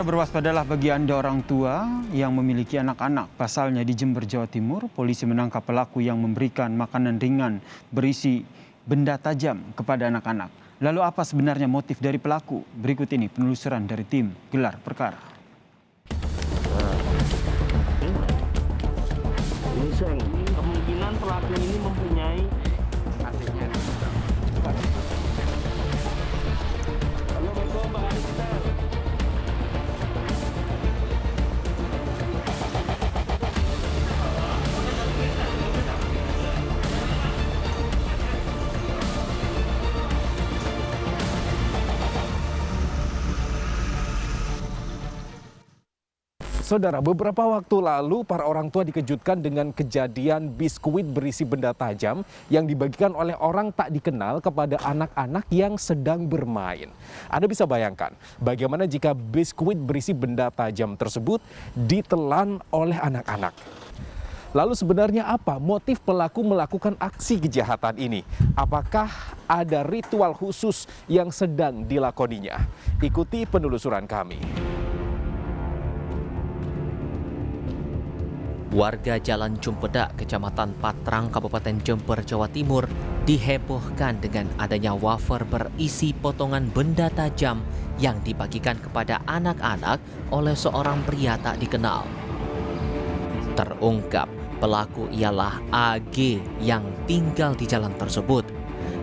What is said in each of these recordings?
Berwaspadalah bagi Anda orang tua yang memiliki anak-anak. Pasalnya di Jember, Jawa Timur, polisi menangkap pelaku yang memberikan makanan ringan berisi benda tajam kepada anak-anak. Lalu apa sebenarnya motif dari pelaku? Berikut ini penelusuran dari tim Gelar Perkara. Ini seng, kemungkinan pelaku ini mempunyai adiknya. Halo, Mbak Anissa. Saudara, beberapa waktu lalu para orang tua dikejutkan dengan kejadian biskuit berisi benda tajam yang dibagikan oleh orang tak dikenal kepada anak-anak yang sedang bermain. Anda bisa bayangkan bagaimana jika biskuit berisi benda tajam tersebut ditelan oleh anak-anak. Lalu sebenarnya apa motif pelaku melakukan aksi kejahatan ini? Apakah ada ritual khusus yang sedang dilakoninya? Ikuti penelusuran kami. Warga Jalan Cumpedak, Kecamatan Patrang, Kabupaten Jember, Jawa Timur dihebohkan dengan adanya wafer berisi potongan benda tajam yang dibagikan kepada anak-anak oleh seorang pria tak dikenal. Terungkap, pelaku ialah AG yang tinggal di jalan tersebut.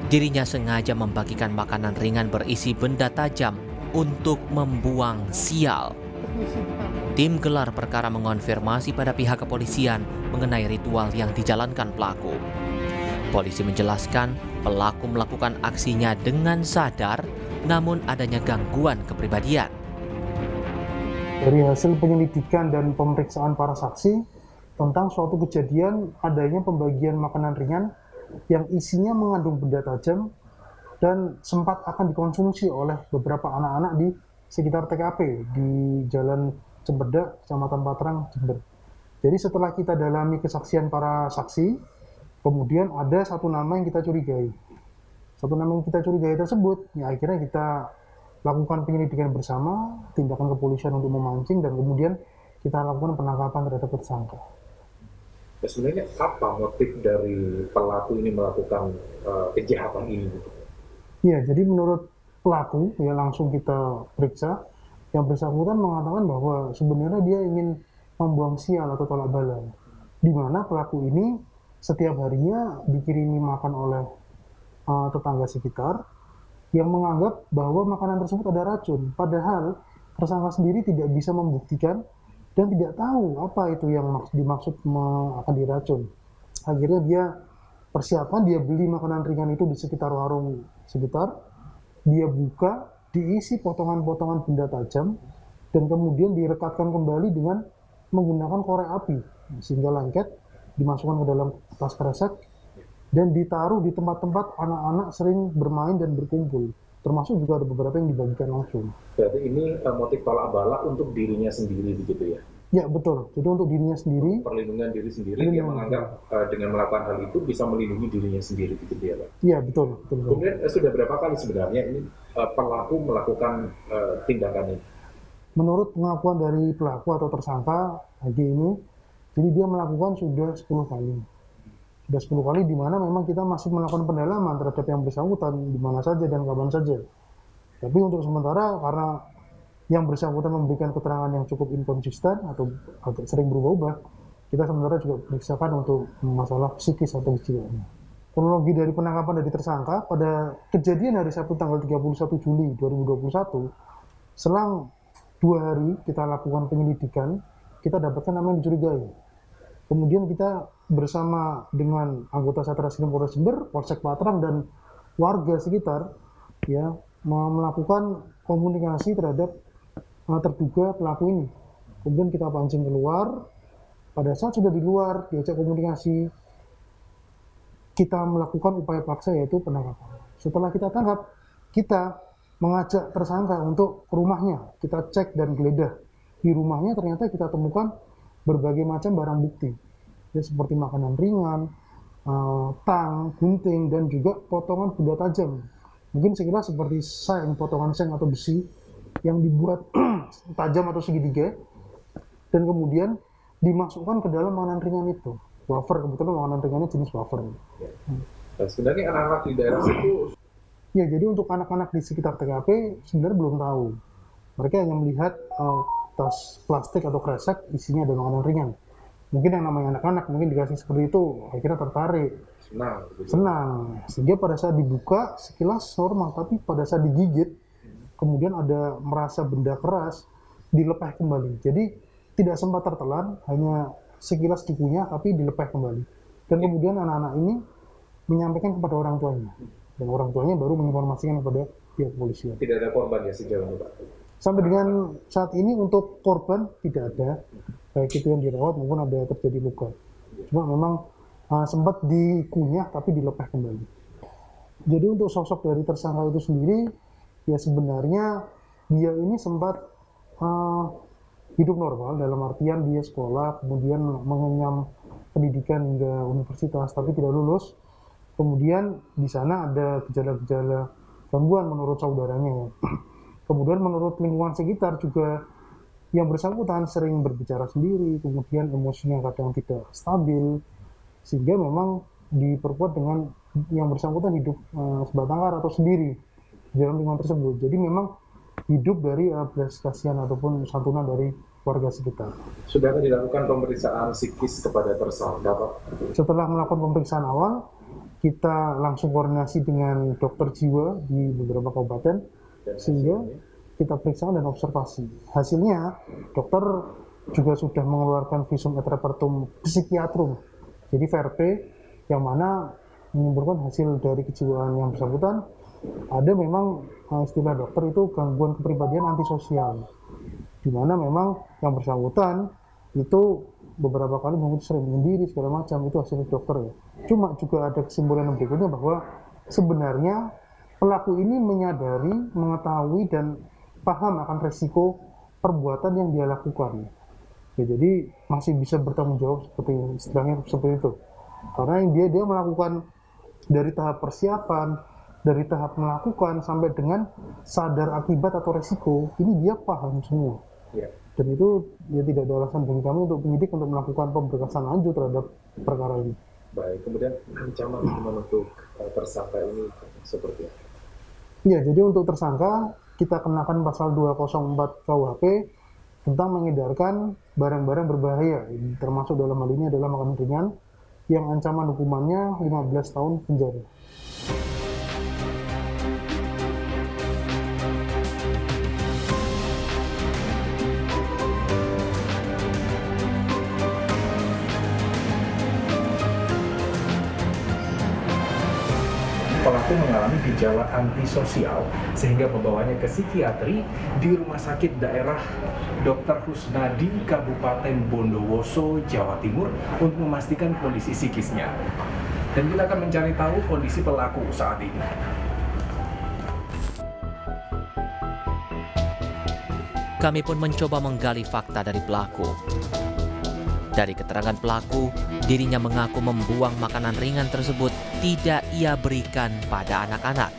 Dirinya sengaja membagikan makanan ringan berisi benda tajam untuk membuang sial. Tim Gelar Perkara mengonfirmasi pada pihak kepolisian mengenai ritual yang dijalankan pelaku. Polisi menjelaskan pelaku melakukan aksinya dengan sadar, namun adanya gangguan kepribadian. Dari hasil penyelidikan dan pemeriksaan para saksi tentang suatu kejadian adanya pembagian makanan ringan yang isinya mengandung benda tajam dan sempat akan dikonsumsi oleh beberapa anak-anak di sekitar TKP di Jalan Cumpedak, Kecamatan Patrang, Jember. Jadi setelah kita dalami kesaksian para saksi, kemudian ada satu nama yang kita curigai. Satu nama yang kita curigai tersebut, ya akhirnya kita lakukan penyelidikan bersama, tindakan kepolisian untuk memancing, dan kemudian kita lakukan penangkapan terhadap tersangka. Ya, sebenarnya apa motif dari pelaku ini melakukan kejahatan ini? Ya, jadi menurut pelaku, ya langsung kita periksa, yang bersangkutan mengatakan bahwa sebenarnya dia ingin membuang sial atau tolak bala, di mana pelaku ini setiap harinya dikirimi makan oleh tetangga sekitar yang menganggap bahwa makanan tersebut ada racun, padahal tersangka sendiri tidak bisa membuktikan dan tidak tahu apa itu yang dimaksud akan diracun. Akhirnya dia persiapan, dia beli makanan ringan itu di sekitar warung sekitar, dia buka, diisi potongan-potongan benda tajam, dan kemudian direkatkan kembali dengan menggunakan korek api, sehingga lengket, dimasukkan ke dalam tas kresek, dan ditaruh di tempat-tempat anak-anak sering bermain dan berkumpul, termasuk juga ada beberapa yang dibagikan langsung. Berarti ini motif tolak balak untuk dirinya sendiri begitu ya? Ya betul, jadi untuk dirinya sendiri. Perlindungan diri sendiri, dia menganggap dengan melakukan hal itu bisa melindungi dirinya sendiri begitu ya Pak? Iya betul. Kemudian sudah berapa kali sebenarnya ini pelaku melakukan tindakan ini? Menurut pengakuan dari pelaku atau tersangka AG ini, jadi dia melakukan sudah 10 kali. Sudah 10 kali, di mana memang kita masih melakukan pendalaman terhadap yang bersangkutan di mana saja dan kapan saja. Tapi untuk sementara karena yang bersangkutan memberikan keterangan yang cukup inkonsisten atau agak sering berubah-ubah, kita sementara juga periksakan untuk masalah psikis atau kejiwaan. Kronologi dari penangkapan dari tersangka pada kejadian hari Sabtu tanggal 31 Juli 2021, selang 2 hari kita lakukan penyelidikan, kita dapatkan nama yang dicurigai. Kemudian kita bersama dengan anggota Satreskrim Polres Jember, Polsek Patrang, dan warga sekitar ya melakukan komunikasi terhadap terduga pelaku ini. Kemudian kita pancing keluar. Pada saat sudah di luar, diajak komunikasi, kita melakukan upaya paksa yaitu penangkapan. Setelah kita tangkap, kita mengajak tersangka untuk ke rumahnya. Kita cek dan geledah. Di rumahnya ternyata kita temukan berbagai macam barang bukti. Ya, seperti makanan ringan, tang, gunting, dan juga potongan benda tajam. Mungkin sekilas seperti seng, potongan seng atau besi yang dibuat tajam atau segitiga, dan kemudian dimasukkan ke dalam makanan ringan itu. Wafer, kebetulan makanan ringannya jenis wafer. Nah, sebenarnya anak-anak di daerah situ Ya, jadi untuk anak-anak di sekitar TKP sebenarnya belum tahu. Mereka hanya melihat tas plastik atau kresek isinya ada makanan ringan. Mungkin yang namanya anak-anak mungkin dikasih seperti itu, akhirnya tertarik, senang. Sehingga pada saat dibuka sekilas normal, tapi pada saat digigit kemudian ada merasa benda keras, dilepeh kembali. Jadi tidak sempat tertelan, hanya sekilas dikunyah tapi dilepeh kembali. Dan kemudian anak-anak ini menyampaikan kepada orang tuanya, dan orang tuanya baru menginformasikan kepada pihak kepolisian. tidak ada korban ya sejauh ini, Pak? Sampai dengan saat ini untuk korban tidak ada, baik itu yang dirawat maupun ada terjadi luka. Cuma memang sempat dikunyah tapi dilepeh kembali. Jadi untuk sosok dari tersangka itu sendiri, ya sebenarnya dia ini sempat hidup normal, dalam artian dia sekolah, kemudian mengenyam pendidikan hingga universitas tapi tidak lulus. Kemudian di sana ada gejala-gejala gangguan menurut saudaranya ya. Kemudian menurut lingkungan sekitar juga yang bersangkutan sering berbicara sendiri, kemudian emosinya kadang tidak stabil, sehingga memang diperkuat dengan yang bersangkutan hidup sebatang kara atau sendiri di dalam lingkungan tersebut. Jadi memang hidup dari belas kasihan ataupun santunan dari warga sekitar. Sudah dilakukan pemeriksaan psikis kepada tersangka, Pak? Setelah melakukan pemeriksaan awal, kita langsung koordinasi dengan dokter jiwa di beberapa kabupaten, sehingga kita periksa dan observasi. Hasilnya, dokter juga sudah mengeluarkan visum et repertum psikiatrum, jadi VRP, yang mana menyimpulkan hasil dari kejiwaan yang bersangkutan ada memang istilah dokter itu gangguan kepribadian antisosial, di mana memang yang bersangkutan itu beberapa kali mungkin sering menyendiri segala macam, itu hasil dokter ya. Cuma juga ada kesimpulan berikutnya bahwa sebenarnya pelaku ini menyadari, mengetahui dan paham akan resiko perbuatan yang dia lakukan. Ya, jadi masih bisa bertanggung jawab seperti istilahnya seperti itu. Karena yang dia melakukan dari tahap persiapan, dari tahap melakukan sampai dengan sadar akibat atau resiko, ini dia paham semua. Ya. Dan itu ya tidak ada alasan bagi kami untuk penyidik untuk melakukan pemberkasan lanjut terhadap perkara ini. Baik, kemudian ancaman hukuman untuk tersangka ini seperti apa? Ya, jadi untuk tersangka kita kenakan pasal 204 KUHP tentang mengedarkan barang-barang berbahaya, termasuk dalam hal ini adalah makanan ringan yang ancaman hukumannya 15 tahun penjara. Pelaku mengalami gejala antisosial sehingga membawanya ke psikiatri di Rumah Sakit Daerah Dr. Husnadi Kabupaten Bondowoso, Jawa Timur untuk memastikan kondisi psikisnya. Dan kita akan mencari tahu kondisi pelaku saat ini. Kami pun mencoba menggali fakta dari pelaku. Dari keterangan pelaku, dirinya mengaku membuang makanan ringan tersebut tidak ia berikan pada anak-anak.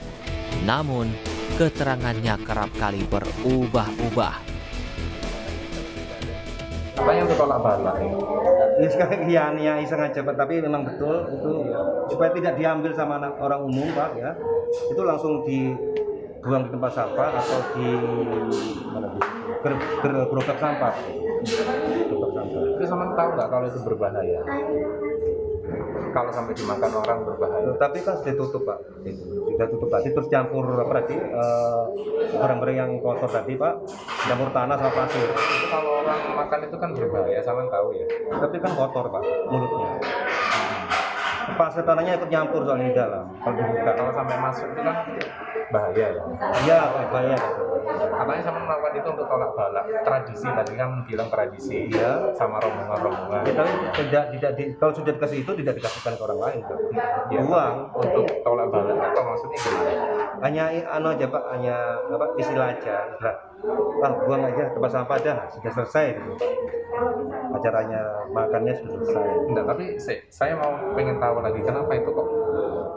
Namun, keterangannya kerap kali berubah-ubah. Katanya untuk tolak bala Ini sekarang iya iseng aja Pak, tapi memang betul itu supaya tidak diambil sama orang umum Pak ya. Itu langsung dibuang di tempat sampah atau di gerobak sampah. Tapi sama tahu nggak kalau itu berbahaya? Kalau sampai dimakan orang berbahaya. Tapi kan sudah tutup Pak, sudah tutup tadi terus campur apa tadi barang-barang yang kotor tadi Pak, campur tanah sama pasir. Itu kalau orang makan itu kan berbahaya, sama tahu ya. Tapi kan kotor Pak mulutnya. Pasir tanahnya ikut nyampur soalnya di dalam. Kalau dibuka, Kalau sampai masuk itu kan bahaya ya. iya bahaya gitu. Katanya sama melakukan itu untuk tolak bala. Tradisi tadi kan bilang tradisi ya, sama rombongan-rombongan. Ya, tapi kalau sudah dikasih itu tidak dikasihkan ke orang lain Pak. Ya, Buang. untuk tolak bala apa maksudnya gimana? Hanya aja Pak, hanya apa istilah aja. Buang aja tempat sampah dah, sudah selesai gitu. Acaranya makannya sudah selesai. Enggak, tapi saya mau pengen tahu lagi kenapa itu kok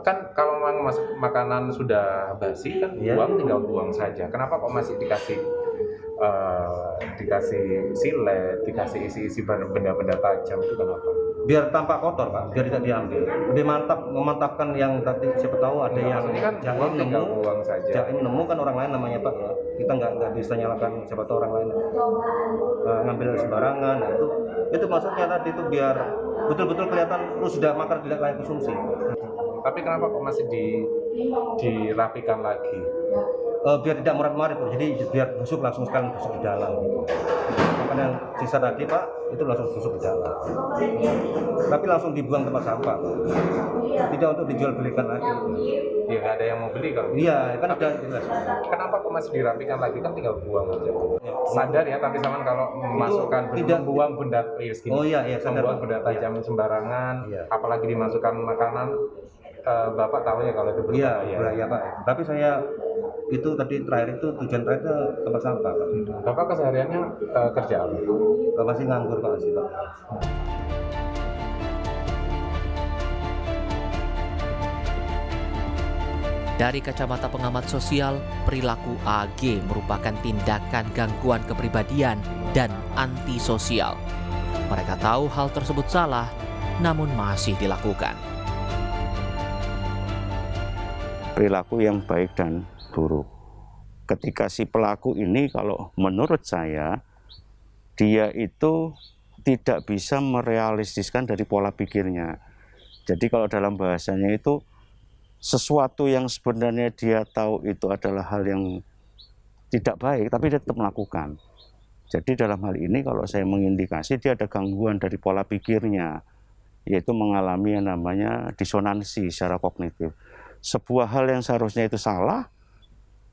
kan kalau memang makanan sudah basi kan Iya. buang tinggal buang saja. Kenapa kok masih dikasih dikasih silet, dikasih isi-isi benda-benda tajam itu kenapa? Biar tampak kotor Pak, biar tidak diambil. Lebih memantapkan yang tadi siapa tahu ada yang Maksudnya kan jaim tinggal nemu, buang saja. jaim nemu kan orang lain namanya Pak ya. Kita nggak bisa nyalakan siapa tahu orang lain ngambil sembarangan. Nah, itu maksudnya tadi itu biar betul-betul kelihatan lu sudah makan tidak layak konsumsi. Tapi kenapa kok masih dirapikan lagi? Biar tidak murat-marit, jadi biar busuk langsung sekali busuk di dalam gitu. Makanya sisa tadi Pak itu langsung busuk di dalam. Tapi langsung dibuang tempat sampah, Pak. Tidak untuk dijual belikan lagi. Ya nggak ada yang mau beli kalau. Iya, kan udah jelas. Kenapa kok masih dirapikan lagi, kan tinggal buang aja. Sadar ya, tapi sama kalau memasukkan tidak membuang benda Oh iya, sadar membuang Pak. benda tajam sembarangan, Iya. apalagi dimasukkan makanan. Bapak tahu ya kalau itu berbahaya. Iya, berbahaya Pak. Tapi saya itu tadi terakhir itu tujuan terakhir ke tempat sampah Pak. Bapak kesehariannya kerja apa? Masih nganggur Pak sih Pak. Dari kacamata pengamat sosial, perilaku AG merupakan tindakan gangguan kepribadian dan antisosial. Mereka tahu hal tersebut salah, namun masih dilakukan. Perilaku yang baik dan buruk. Ketika si pelaku ini, kalau menurut saya, dia itu tidak bisa merealistiskan dari pola pikirnya. Jadi kalau dalam bahasanya itu, sesuatu yang sebenarnya dia tahu itu adalah hal yang tidak baik, tapi dia tetap melakukan. Jadi dalam hal ini kalau saya mengindikasi dia ada gangguan dari pola pikirnya, yaitu mengalami yang namanya disonansi secara kognitif. Sebuah hal yang seharusnya itu salah,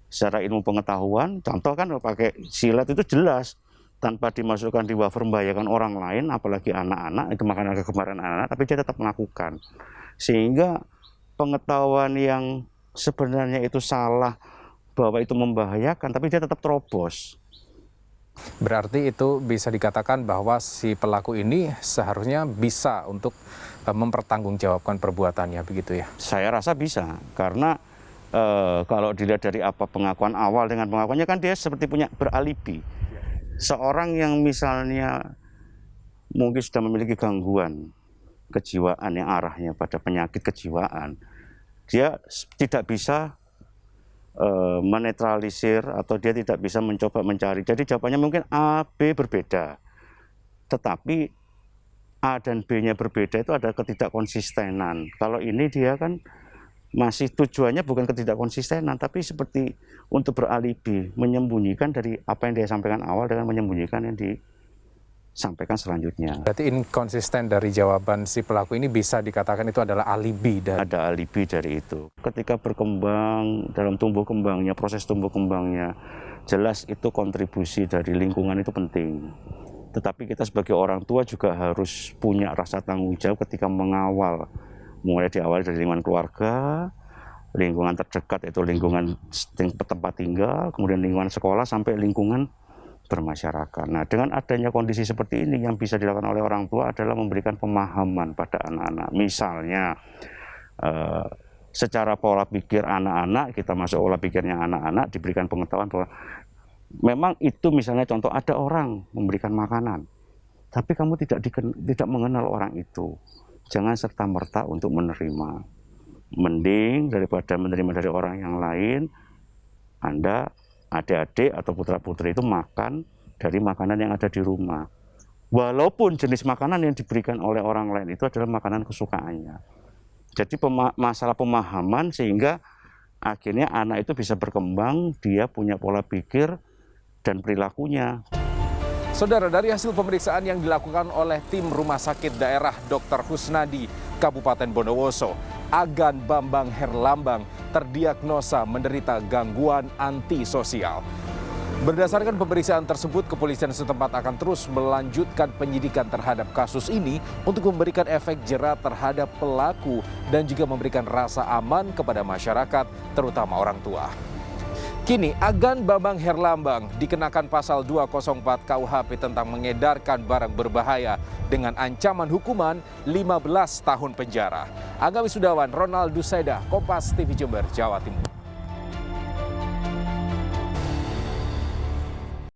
secara ilmu pengetahuan, contoh kan pakai silet itu jelas, tanpa dimasukkan di wafer membahayakan orang lain, apalagi anak-anak, itu makanan kegemaran anak-anak, tapi dia tetap melakukan. Sehingga pengetahuan yang sebenarnya itu salah, bahwa itu membahayakan, tapi dia tetap terobos. Berarti itu bisa dikatakan bahwa si pelaku ini seharusnya bisa untuk mempertanggungjawabkan perbuatannya, begitu ya? Saya rasa bisa, karena kalau dilihat dari apa pengakuan awal dengan pengakuannya kan dia seperti punya beralibi. Seorang yang misalnya mungkin sudah memiliki gangguan kejiwaan yang arahnya pada penyakit kejiwaan, dia tidak bisa menetralisir atau dia tidak bisa mencoba mencari. Jadi jawabannya mungkin A, B berbeda. Tetapi A dan B-nya berbeda itu ada ketidakkonsistenan. Kalau ini dia kan masih tujuannya bukan ketidakkonsistenan, tapi seperti untuk beralibi, menyembunyikan dari apa yang dia sampaikan awal dengan menyembunyikan yang disampaikan selanjutnya. Berarti inkonsisten dari jawaban si pelaku ini bisa dikatakan itu adalah alibi. Ada alibi dari itu. Ketika berkembang, dalam tumbuh kembangnya, proses tumbuh kembangnya, jelas itu kontribusi dari lingkungan itu penting. Tetapi kita sebagai orang tua juga harus punya rasa tanggung jawab ketika mengawal. Mulai diawali dari lingkungan keluarga, lingkungan terdekat itu lingkungan tempat tinggal, kemudian lingkungan sekolah, sampai lingkungan bermasyarakat. Nah, dengan adanya kondisi seperti ini, yang bisa dilakukan oleh orang tua adalah memberikan pemahaman pada anak-anak. Misalnya, secara pola pikir anak-anak, kita masuk pola pikirnya anak-anak, diberikan pengetahuan bahwa memang itu misalnya contoh ada orang memberikan makanan, tapi kamu tidak mengenal orang itu. Jangan serta-merta untuk menerima. Mending daripada menerima dari orang yang lain, Anda, adik-adik atau putra-putri itu makan dari makanan yang ada di rumah. Walaupun jenis makanan yang diberikan oleh orang lain itu adalah makanan kesukaannya. Jadi masalah pemahaman sehingga akhirnya anak itu bisa berkembang, dia punya pola pikir dan perilakunya. Saudara, dari hasil pemeriksaan yang dilakukan oleh tim Rumah Sakit Daerah Dr. Husnadi, Kabupaten Bondowoso, Agan Bambang Herlambang terdiagnosa menderita gangguan antisosial. Berdasarkan pemeriksaan tersebut, kepolisian setempat akan terus melanjutkan penyidikan terhadap kasus ini untuk memberikan efek jera terhadap pelaku dan juga memberikan rasa aman kepada masyarakat, terutama orang tua. Kini, Agan Bambang Herlambang dikenakan pasal 204 KUHP tentang mengedarkan barang berbahaya dengan ancaman hukuman 15 tahun penjara. Aga Wisudawan, Ronald Duseda, Kompas TV Jember, Jawa Timur.